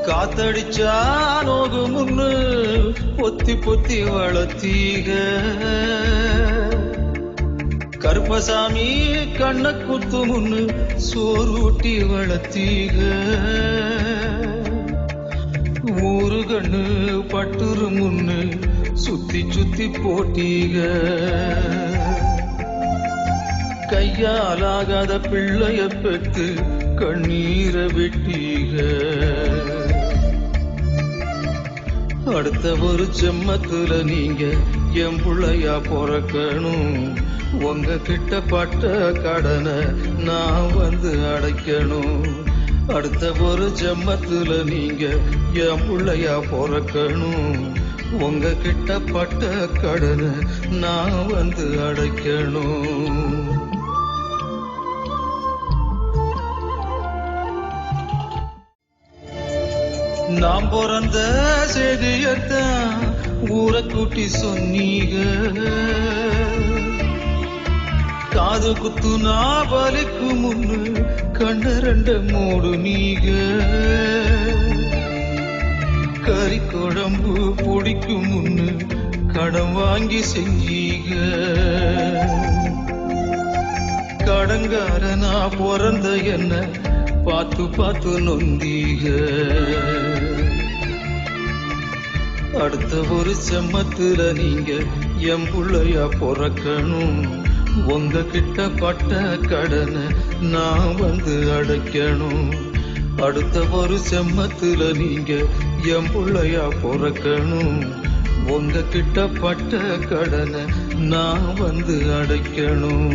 காத்தடிச்சா நோகு முன்னு பொத்தி பொத்தி வளர்த்தீக கருப்பசாமி கண்ண குத்து முன்னு சோறுட்டி வளர்த்தீக ஊரு கண்ணு பட்டுரு முன்னு சுத்தி சுத்தி போட்டீக கையாலாகாத பிள்ளைய பெற்று கண்ணீரை வெட்டீக அடுத்த ஒரு ஜென்மத்துல நீங்க என் புள்ளையா பிறக்கணும் உங்க கிட்ட பட்ட கடனை நான் வந்து அடைக்கணும் அடுத்த ஒரு ஜென்மத்துல நீங்க என் புள்ளையா பிறக்கணும் உங்க கிட்ட பட்ட கடனை நான் வந்து அடைக்கணும் நாம் பிறந்த செய்தியத்தான் ஊரை கூட்டி சொன்னீங்க காது குத்து நான் வலிக்கு முன்னு கண்ண ரெண்ட மூடு நீங்க கறி குழம்பு பிடிக்கும் முன்னு கடன் வாங்கி செஞ்சீங்க கடங்காரனா பிறந்த என்ன பார்த்து பார்த்து நொந்தீக அடுத்த ஒரு செம்மத்துல நீங்க என் புள்ளையா பிறக்கணும் உங்க கிட்ட பட்ட கடனை நான் வந்து அடைக்கணும் அடுத்த ஒரு செம்மத்துல நீங்க என் புள்ளையா பிறக்கணும் உங்க கிட்ட பட்ட கடனை நான் வந்து அடைக்கணும்